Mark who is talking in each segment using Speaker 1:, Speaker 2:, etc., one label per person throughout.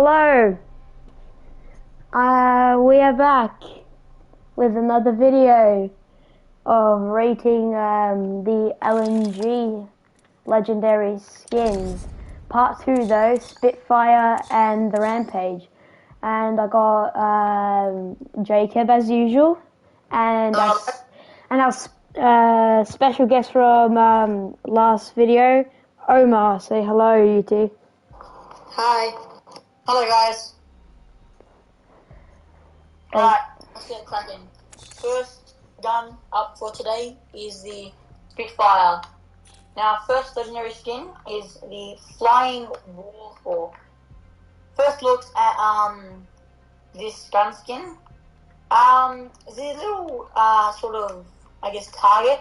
Speaker 1: Hello. We are back with another video of rating the LMG legendary skins. Part 2 though, Spitfire and the Rampage. And I got Jacob as usual, and our special guest from last video, Omar. Say hello, you two.
Speaker 2: Hi. Hello, guys. Alright, let's get cracking. First gun up for today is the Spitfire. Now, first legendary skin is the Flying Warhawk. First looks at this gun skin. The little sort of, I guess, target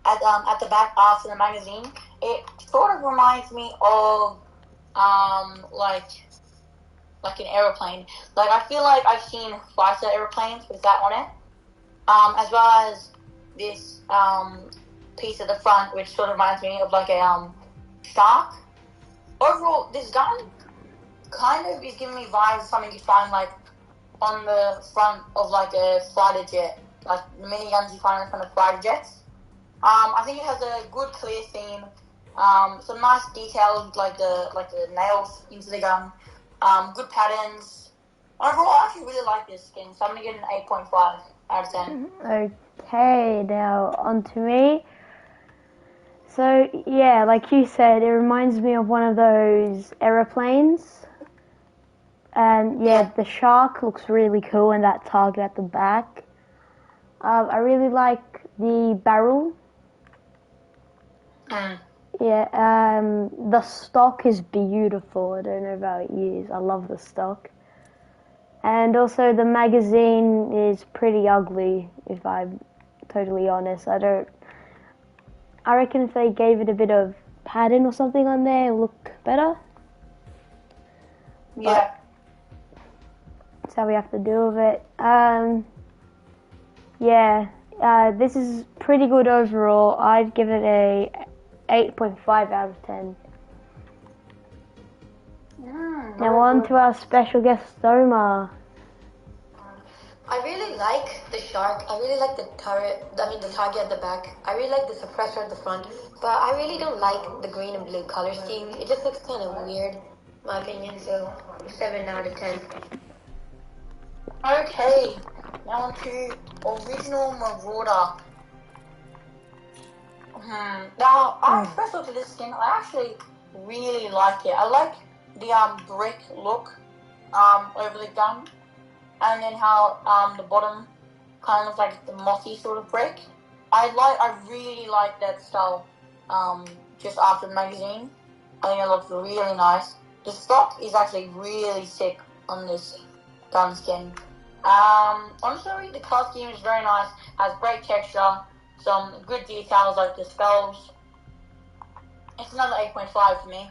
Speaker 2: at the back after the magazine. It sort of reminds me of like an aeroplane. Like, I feel like I've seen fighter aeroplanes with that on it. As well as this piece at the front, which sort of reminds me of like a shark. Overall, this gun kind of is giving me vibes of something you find like on the front of like a fighter jet, like the miniguns you find in front of fighter jets. I think it has a good clear theme. Some nice details like the nails into the gun. Good patterns. Overall, I actually really like this skin, so I'm going to get an 8.5 out of 10.
Speaker 1: Okay, now on to me. So, yeah, like you said, it reminds me of one of those aeroplanes. And, yeah, the shark looks really cool and that target at the back. I really like the barrel. Yeah, the stock is beautiful. I don't know about you. I love the stock. And also the magazine is pretty ugly, if I'm totally honest. I reckon if they gave it a bit of padding or something on there, it would look better.
Speaker 2: Yeah.
Speaker 1: But that's how we have to deal with it. This is pretty good overall. I'd give it a 8.5 out of 10. Now on to our special guest, Omar.
Speaker 3: I really like the shark. I really like the target at the back. I really like the suppressor at the front. But I really don't like the green and blue color scheme. It just looks kind of weird, in my opinion. So 7 out of 10.
Speaker 2: Okay, now on to Original Marauder. Now, I first looked at this skin, I actually really like it. I like the brick look over the gun, and then how the bottom kind of like the mossy sort of brick. I really like that style just after the magazine. I think it looks really nice. The stock is actually really sick on this gun skin. Honestly, the color scheme is very nice, has great texture, some good details like the skulls. It's another 8.5 for me.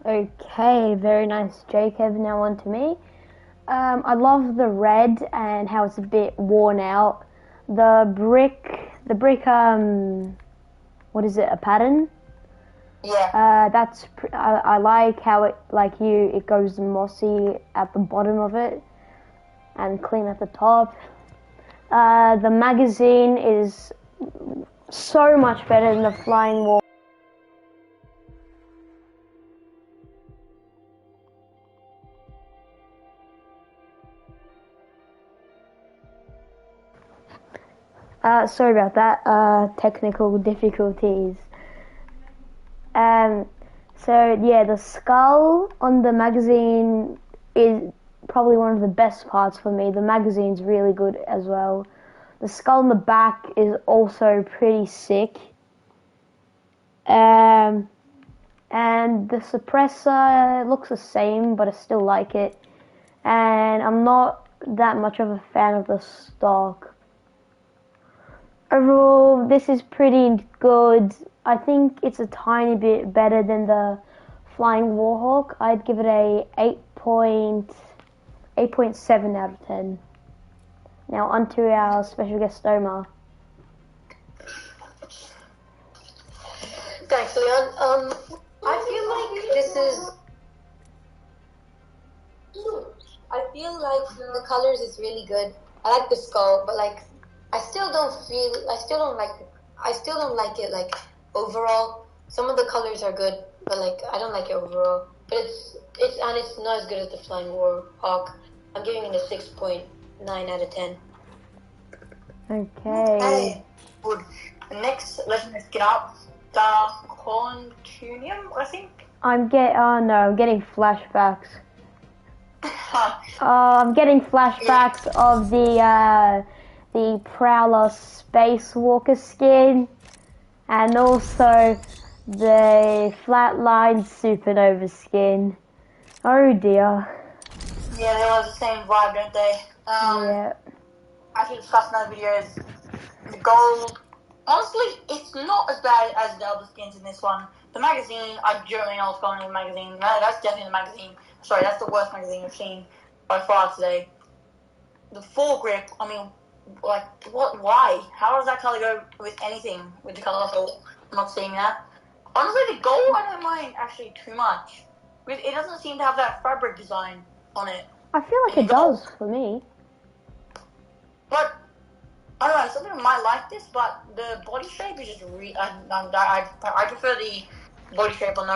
Speaker 1: Okay, very nice, Jacob. Now on to me. I love the red and how it's a bit worn out. The brick, what is it, a pattern?
Speaker 2: Yeah.
Speaker 1: I like how it goes mossy at the bottom of it and clean at the top. The magazine is so much better than the Flying Wall. Sorry about that, technical difficulties. So yeah, the skull on the magazine is probably one of the best parts for me. The magazine's really good as well. The skull on the back is also pretty sick. And the suppressor looks the same, but I still like it. And I'm not that much of a fan of the stock. Overall, this is pretty good. I think it's a tiny bit better than the Flying Warhawk. I'd give it a 8.7 out of 10. Now on to our special guest, Omar.
Speaker 3: Thanks, Leon. I feel like this is I feel like the colors is really good. I like the skull, but like I still don't like it like overall. Some of the colors are good, but like I don't like it overall. But it's not as good as the Flying Warhawk. I'm giving it a 6.9 out of 10.
Speaker 1: Okay.
Speaker 2: Good. Next, let's get up. The Contunium, I think.
Speaker 1: I'm getting flashbacks. I'm getting flashbacks of the Prowler Spacewalker skin, and also the Flatline Supernova skin. Oh dear.
Speaker 2: Yeah, they all have the same vibe, don't they?
Speaker 1: Yeah.
Speaker 2: I should discuss in other videos. The gold, honestly, it's not as bad as the other skins in this one. The magazine, I don't really know what's going on with the magazine. No, that's definitely the magazine. Sorry, that's the worst magazine I've seen by far today. The foregrip, I mean, like, what? Why? How does that color go with anything with the color? So I'm not seeing that. Honestly, the gold I don't mind actually too much. It doesn't seem to have that fabric design on it.
Speaker 1: I feel like it does for me.
Speaker 2: But I don't know. Some people might like this, but the body shape is just I prefer the body shape on the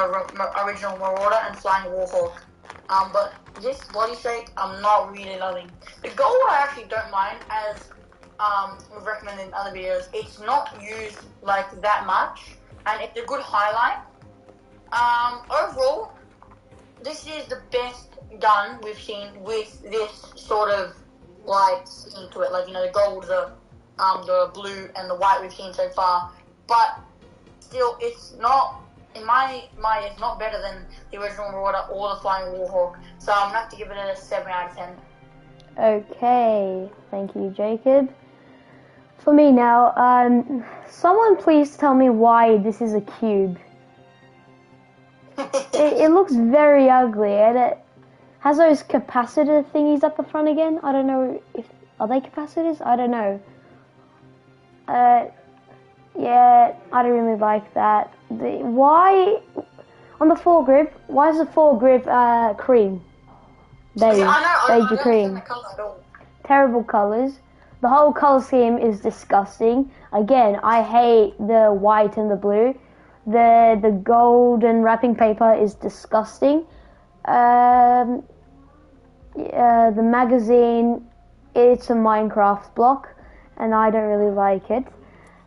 Speaker 2: original Marauder and Flying Warhawk. But this body shape, I'm not really loving. The gold I actually don't mind, as we've recommended in other videos. It's not used like that much, and it's a good highlight. Overall, this is the best gun we've seen with this sort of like scheme to it. Like, you know, the gold, the blue, and the white we've seen so far. But still, it's not, in my mind, it's not better than the original Marauder or the Flying Warhawk. So I'm going to have to give it a 7 out of 10.
Speaker 1: Okay, thank you, Jacob. For me now, someone please tell me why this is a cube. It looks very ugly, and it has those capacitor thingies up the front again. I don't know are they capacitors? I don't know. Yeah, I don't really like that. Why on the foregrip? Why is the foregrip cream? Beige, beige cream. Terrible colors. The whole color scheme is disgusting. Again, I hate the white and the blue. The golden wrapping paper is disgusting. The magazine, it's a Minecraft block, and I don't really like it.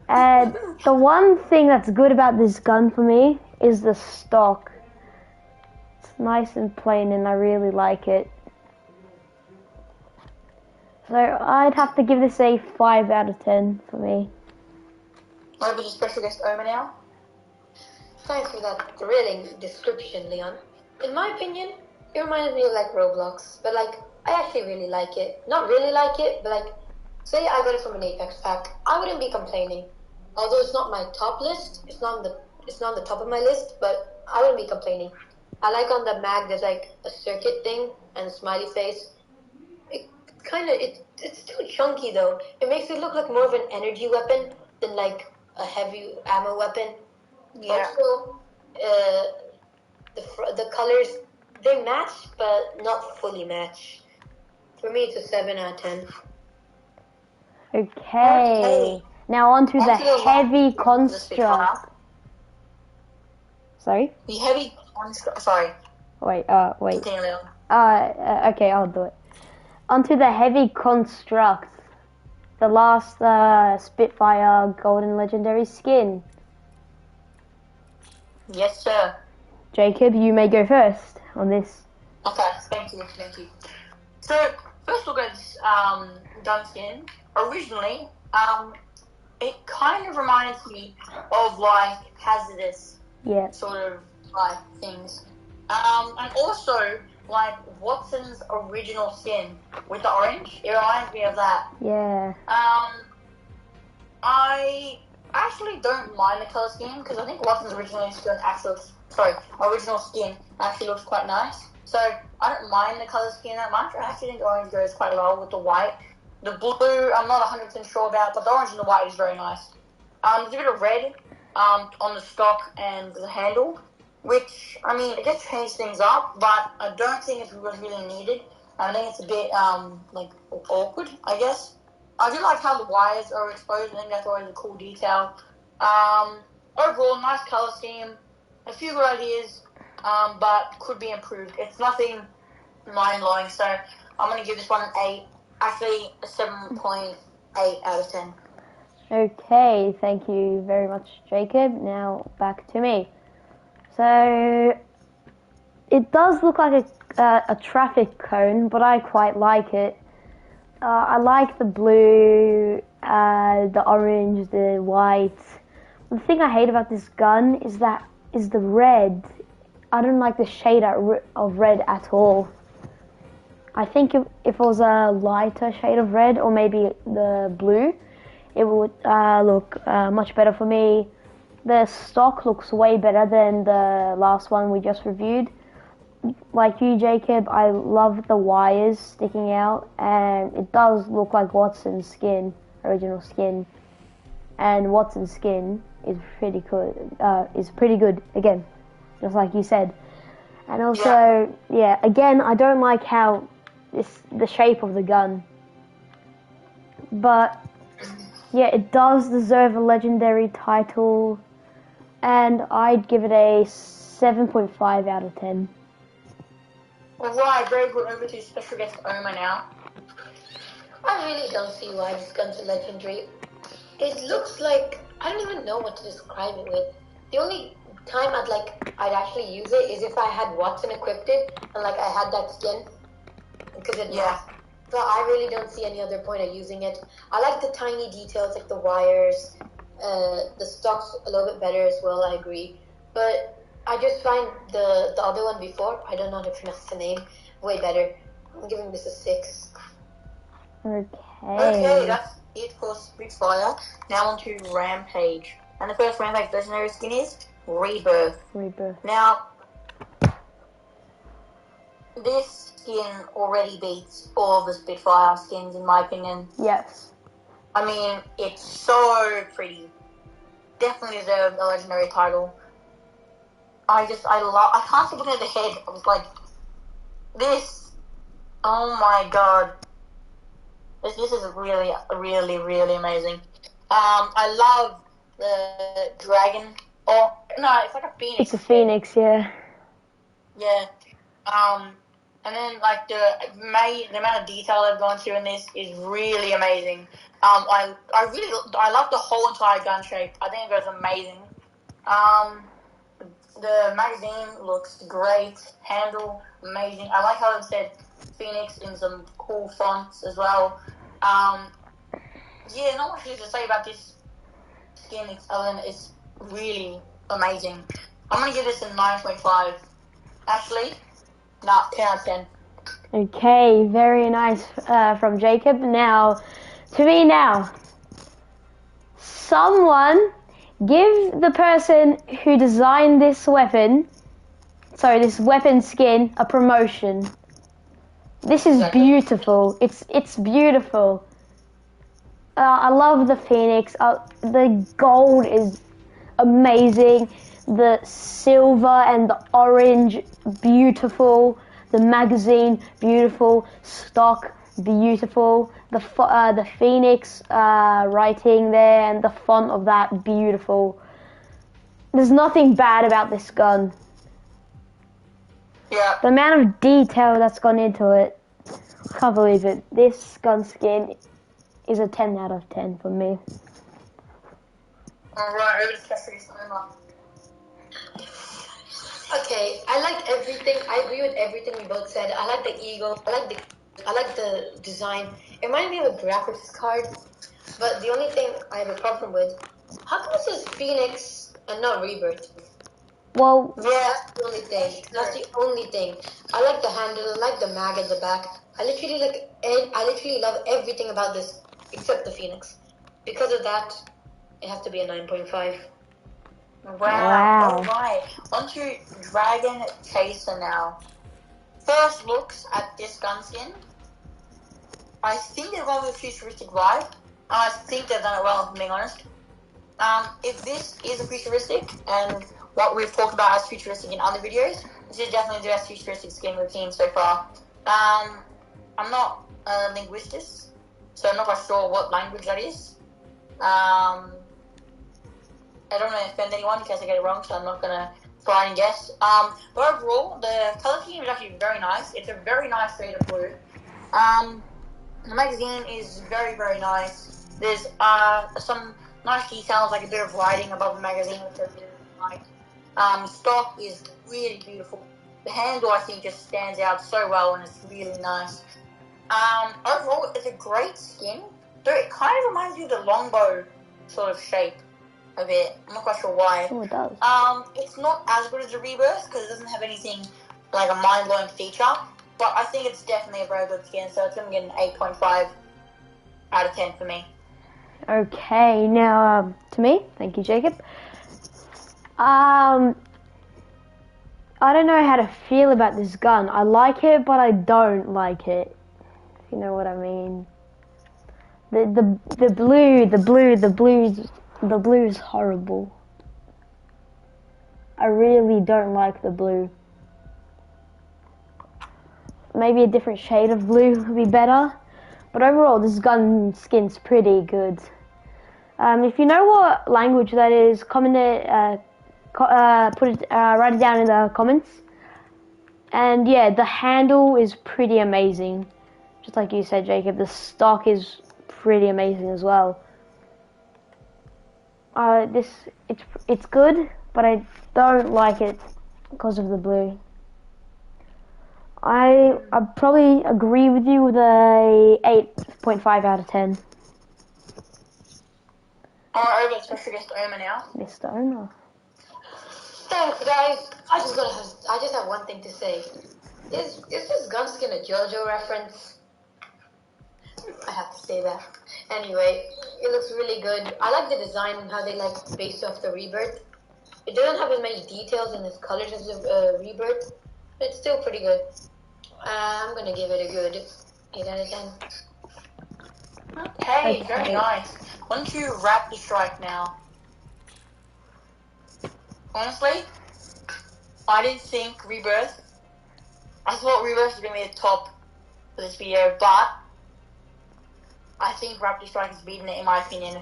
Speaker 1: And the one thing that's good about this gun for me is the stock. It's nice and plain, and I really like it. So I'd have to give this a 5 out of 10 for me.
Speaker 2: What about the special guest Oma now?
Speaker 3: Thanks for that thrilling description, Leon. In my opinion, it reminded me of like Roblox, but like I actually really like it. Not really like it, but like say I got it from an Apex pack, I wouldn't be complaining. Although it's not my top list, it's not on the top of my list, but I wouldn't be complaining. I like on the mag there's like a circuit thing and a smiley face. It's too chunky though. It makes it look like more of an energy weapon than like a heavy ammo weapon.
Speaker 2: Yeah.
Speaker 3: Also, the colors, they match, but not fully match. For me, it's a 7 out of 10.
Speaker 1: Okay. Now on to the heavy construct. Sorry?
Speaker 2: The heavy construct. Sorry.
Speaker 1: Wait.
Speaker 2: Continue.
Speaker 1: Okay, I'll do it. Onto the heavy construct. The last Spitfire Golden Legendary skin.
Speaker 2: Yes, sir.
Speaker 1: Jacob, you may go first on this.
Speaker 2: Okay, thank you. So, first look at this gun skin. Originally, it kind of reminds me of like hazardous sort of like things. And also like Watson's original skin with the orange. It reminds me of that.
Speaker 1: Yeah.
Speaker 2: I actually don't mind the color scheme because I think Watson's original skin actually looks quite nice. So I don't mind the color scheme that much. I actually think the orange goes quite well with the white. The blue, I'm not 100% sure about, but the orange and the white is very nice. There's a bit of red on the stock and the handle. which, I mean, it just changed things up, but I don't think it was really needed. I think it's a bit, like, awkward, I guess. I do like how the wires are exposed. I think that's always a cool detail. Overall, nice color scheme. A few good ideas, but could be improved. It's nothing mind-blowing, so I'm going to give this one an 8. Actually, a 7.8 out of 10.
Speaker 1: Okay, thank you very much, Jacob. Now back to me. So it does look like a traffic cone, but I quite like it. I like the blue, the orange, the white. The thing I hate about this gun is the red. I don't like the shade of red at all. I think if it was a lighter shade of red, or maybe the blue, it would look much better for me. The stock looks way better than the last one we just reviewed. Like you, Jacob, I love the wires sticking out, and it does look like Watson's skin, original skin. And Watson's skin is pretty good again, just like you said. And also, yeah, again, I don't like how the shape of the gun, but yeah, it does deserve a legendary title, and I'd give it a 7.5 out of 10.
Speaker 2: Alright, very good. Over to special guest Oma now.
Speaker 3: I really don't see why this gun's a legendary. It looks like, I don't even know what to describe it with. The only time I'd actually use it is if I had Watson equipped it and like I had that skin, because it but I really don't see any other point of using it. I like the tiny details, like the wires, the stock's a little bit better as well, I agree. But I just find the other one before, I don't know how to pronounce the name, way better. I'm giving this a 6.
Speaker 2: Okay, that's it for Spitfire. Now on to Rampage. And the first Rampage legendary skin is Rebirth. Now, this skin already beats all of the Spitfire skins in my opinion.
Speaker 1: Yes.
Speaker 2: I mean, it's so pretty. Definitely deserves a legendary title. I can't stop looking at the head. I was like, this, oh my god. This is really, really, really amazing. I love the dragon. Oh, no, it's like a phoenix.
Speaker 1: It's a phoenix, yeah.
Speaker 2: Yeah. And then like the amount of detail they've gone through in this is really amazing. I love the whole entire gun shape. I think it goes amazing. The magazine looks great. Handle amazing. I like how it said Phoenix in some cool fonts as well. Yeah, not much to say about this skin. It's really amazing. I'm gonna give this a 9.5. Actually, 10 out of 10.
Speaker 1: Okay, very nice from Jacob. Now, to me now. Someone give the person who designed this weapon skin, a promotion. This is beautiful. It's beautiful. I love the phoenix. The gold is amazing. The silver and the orange, beautiful. The magazine, beautiful. Stock, beautiful. The phoenix writing there and the font of that, beautiful. There's nothing bad about this gun.
Speaker 2: Yeah.
Speaker 1: The amount of detail that's gone into it, I can't believe it. This gun skin is a 10 out of 10 for me.
Speaker 2: Alright, over to Cassidy Soma.
Speaker 3: Okay, I like everything. I agree with everything we both said. I like the eagle. I like the design. It reminded me of a graphics card. But the only thing I have a problem with, how come it says Phoenix and not Rebirth?
Speaker 1: Well,
Speaker 3: yeah, that's the only thing. That's the only thing. I like the handle. I like the mag at the back. I literally love everything about this except the Phoenix. Because of that, it has to be a 9.5.
Speaker 2: Wow. Alright, on to Dragon Chaser now. First looks at this gun skin. I think they've gone with a futuristic vibe. I think they've done it well, if I'm being honest. If this is a futuristic, and what we've talked about as futuristic in other videos, this is definitely the best futuristic skin we've seen so far. I'm not a linguist, so I'm not quite sure what language that is. I don't want to offend anyone in case I get it wrong, so I'm not going to try and guess. But overall, the colour scheme is actually very nice. It's a very nice shade of blue. The magazine is very, very nice. There's some nice details, like a bit of writing above the magazine, which I really like. Stock is really beautiful. The handle, I think, just stands out so well, and it's really nice. Overall, it's a great skin, though it kind of reminds me of the longbow sort of shape of it. I'm not quite sure why.
Speaker 1: Oh, it does.
Speaker 2: It's not as good as the Rebirth because it doesn't have anything like a mind-blowing feature, but I think it's definitely a very good skin, so it's going to get an 8.5 out of 10 for me.
Speaker 1: Okay, now to me. Thank you, Jacob. I don't know how to feel about this gun. I like it, but I don't like it. If you know what I mean. The blue is horrible. I really don't like the blue. Maybe a different shade of blue would be better. But overall, this gun skin's pretty good. If you know what language that is, comment it, write it down in the comments. And yeah, the handle is pretty amazing. Just like you said, Jacob, the stock is pretty amazing as well. It's good, but I don't like it because of the blue. I probably agree with you with a 8.5 out of 10.
Speaker 2: Alright, over to special guest Oma now.
Speaker 1: Mr. Oma.
Speaker 3: Thanks, guys. I just have one thing to say. Is this gun skin a JoJo reference? I have to say that. Anyway, it looks really good. I like the design and how they based off the Rebirth. It doesn't have as many details in its colors as the Rebirth, but it's still pretty good. I'm gonna give it a good 8 out of 10.
Speaker 2: Okay, very nice. Why don't you wrap the strike now? Honestly, I didn't think Rebirth. I thought Rebirth was going to be the top for this video, but I think Raptor Strike has beaten it in my opinion.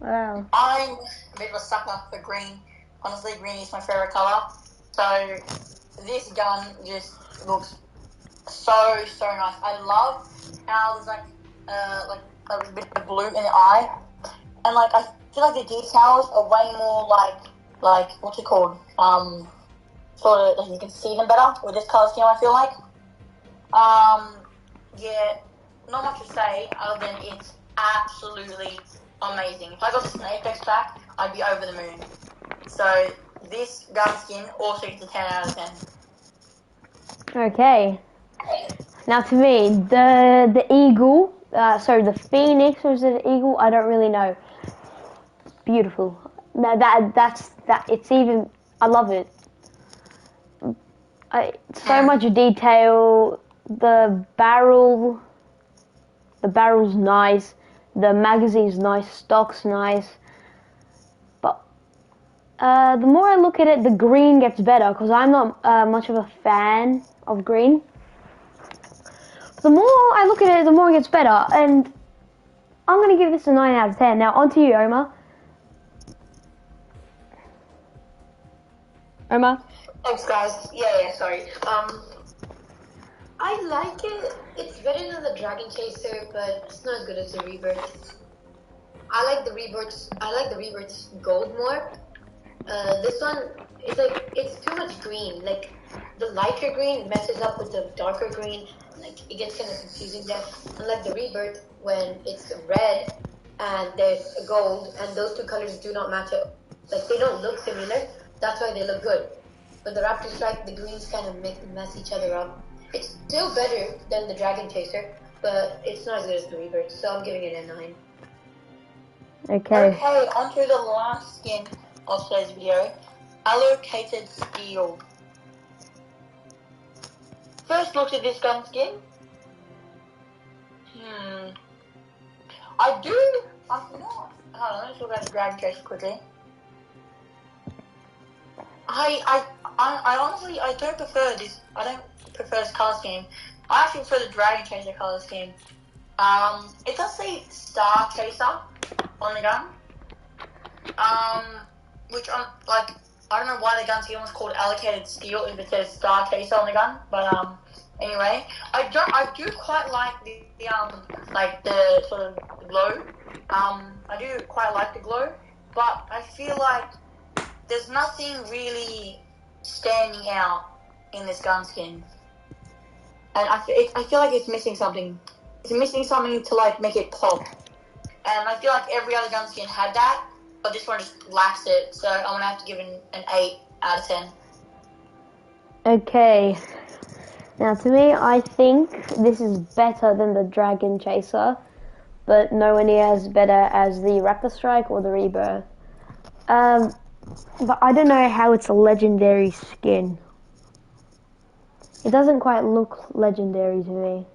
Speaker 1: Wow.
Speaker 2: I'm a bit of a sucker for green. Honestly, green is my favorite color. So this gun just looks so nice. I love how there's a bit of blue in the eye, and I feel like the details are way more like what's it called? Sort of you can see them better with this color scheme. I feel like. Yeah, not much to say other than it's absolutely amazing. If I got this in an Apex pack, I'd be over the moon. So this gun skin also gets a 10 out of 10.
Speaker 1: Okay. Now to me, the eagle, the phoenix, or is it an eagle? I don't really know. Beautiful. It's even, I love it. So much detail. The barrel's nice. The magazine's nice. Stock's nice. But the more I look at it, the green gets better because I'm not much of a fan of green. The more I look at it, the more it gets better, and I'm gonna give this a 9 out of 10. Now on to you, Omar. Omar.
Speaker 3: Thanks, guys. Yeah, sorry. I like it. It's better than the Dragon Chaser, but it's not as good as the Rebirth. I like the Rebirth's gold more. This one, it's too much green. Like, the lighter green messes up with the darker green. Like, it gets kind of confusing there. Unlike the Rebirth, when it's red and there's gold, and those two colors do not match up. Like, they don't look similar. That's why they look good. But the Raptor Strike, the greens kind of mess each other up. It's still better than the Dragon Chaser, but it's not as good as the Rebirth, so I'm giving it a 9.
Speaker 1: Okay.
Speaker 2: Okay, on to the last skin of today's video. Allocated Steel. First looked at this gun skin. I'm not. Hold on, let's look at the Dragon Chaser quickly. I honestly I don't prefer this. I don't prefer this color scheme. I actually prefer the Dragon Chaser color scheme. It does say Star Chaser on the gun. Which I'm like, I don't know why the gun scheme was called Allocated Steel if it says Star Chaser on the gun, but anyway, I do quite like the like the sort of glow. I do quite like the glow, but I feel like there's nothing really standing out in this gun skin, and I feel like it's missing something. It's missing something to like make it pop, and I feel like every other gun skin had that, but this one just lacks it. So I'm gonna have to give it an 8 out of 10.
Speaker 1: Okay. Now, to me, I think this is better than the Dragon Chaser, but nowhere near as better as the Raptor Strike or the Rebirth. But I don't know how it's a legendary skin. It doesn't quite look legendary to me,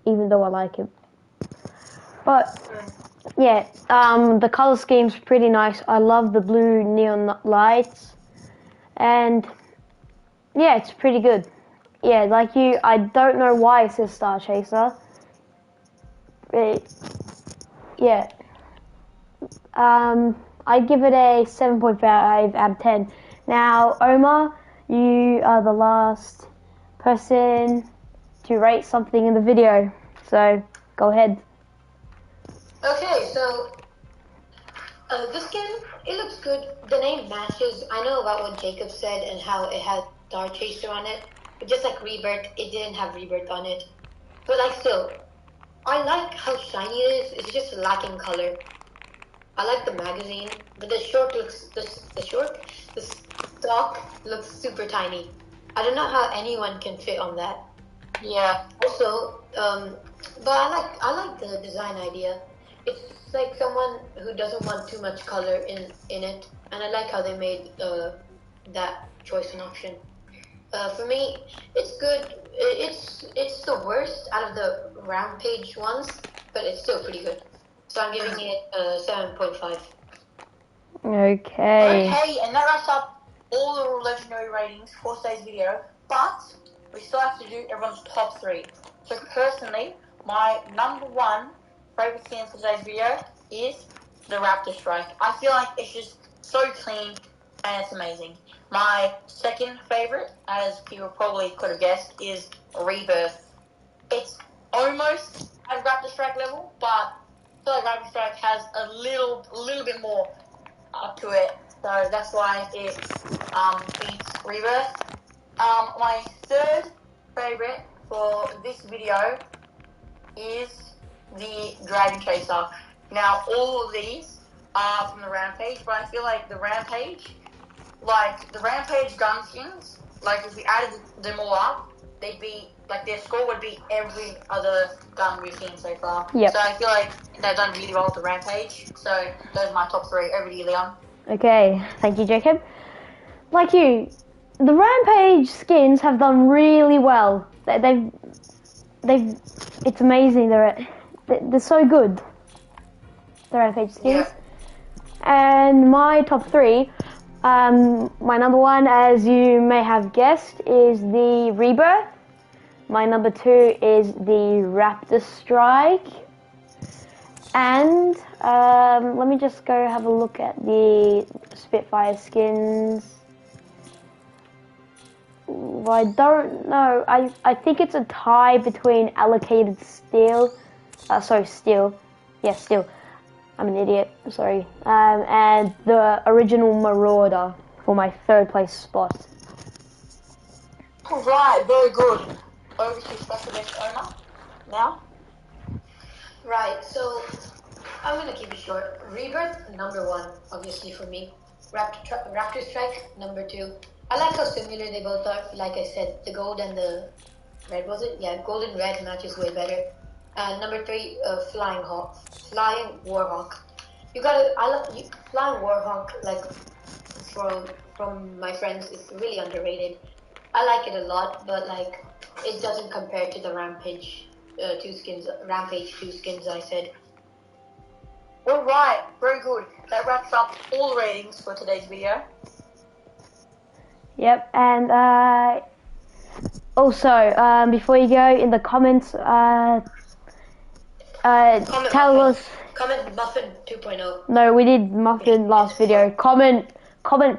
Speaker 1: even though I like it. But yeah, the color scheme's pretty nice. I love the blue neon lights, and yeah, it's pretty good. Yeah, like you, I don't know why it says Star Chaser. Yeah. I give it a 7.5 out of 10. Now, Omar, you are the last person to rate something in the video, so go ahead.
Speaker 3: Okay, so this skin, it looks good. The name matches. I know about what Jacob said and how it had Star Chaser on it. But just like Rebirth, it didn't have Rebirth on it. But like still, I like how shiny it is. It's just lacking color. I like the magazine, but the stock looks super tiny. I don't know how anyone can fit on that.
Speaker 2: Yeah.
Speaker 3: Also, but I like the design idea. It's like someone who doesn't want too much color in it, and I like how they made that choice and option. For me, it's good. It's the worst out of the Rampage ones, but it's still pretty good. So I'm giving it 7.5.
Speaker 1: Okay.
Speaker 2: Okay, and that wraps up all the legendary ratings for today's video, but we still have to do everyone's top 3. So personally, my number 1 favorite skin for today's video is the Raptor Strike. I feel like it's just so clean and it's amazing. My second favorite, as people probably could have guessed, is Rebirth. It's almost at Raptor Strike level, but I feel like Raptor Strike has a little bit more up to it, so that's why it beats Rebirth. My third favorite for this video is the Dragon Chaser. Now, all of these are from the Rampage, but I feel like the Rampage gun skins, like if we added them all up, they'd be, like their score would be every other gun we've seen so far.
Speaker 1: Yep.
Speaker 2: So I feel like they've done really well with the Rampage. So those are my top 3. Over to you, Leon.
Speaker 1: Okay, thank you, Jacob. Like you, the Rampage skins have done really well. It's amazing. They're so good. The Rampage skins.
Speaker 2: Yeah.
Speaker 1: And my top 3, my number 1, as you may have guessed, is the Rebirth. My number 2 is the Raptor Strike. And let me just go have a look at the Spitfire skins. I don't know. I think it's a tie between Allocated Steel. Steel. Yeah, Steel. I'm an idiot. Sorry. And the original Marauder for my 3rd place spot.
Speaker 2: Alright, very good. Over to Specialist Owner now.
Speaker 3: Right, so I'm gonna keep it short. Rebirth, number 1, obviously for me. Raptor Strike, number 2. I like how similar they both are. Like I said, the gold and the red, was it? Yeah, gold and red matches way better. And number 3, Flying Warhawk. Flying Warhawk, like from my friends, is really underrated. I like it a lot, but like it doesn't compare to the Rampage 2 skins I said.
Speaker 2: Alright, very good. That wraps up all the ratings for today's video.
Speaker 1: Yep, and also before you go, in the comments, tell us.
Speaker 3: Comment Muffin 2.0.
Speaker 1: No, we did Muffin last video. Comment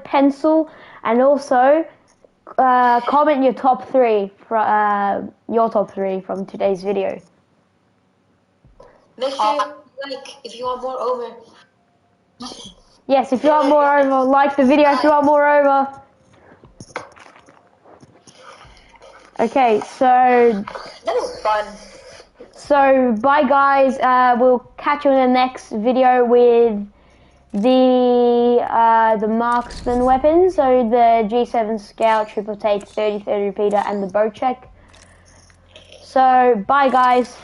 Speaker 1: pencil, and also comment your top three from today's video.
Speaker 3: Make sure if you want more over.
Speaker 1: Yes, if you want more over, like the video if you want more over. Okay, so
Speaker 3: That was fun.
Speaker 1: So bye guys, we'll catch you in the next video with the marksman weapons, so the G7 Scout, triple take, 30-30 repeater, and the bow check. So bye guys,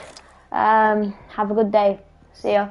Speaker 1: have a good day, see ya.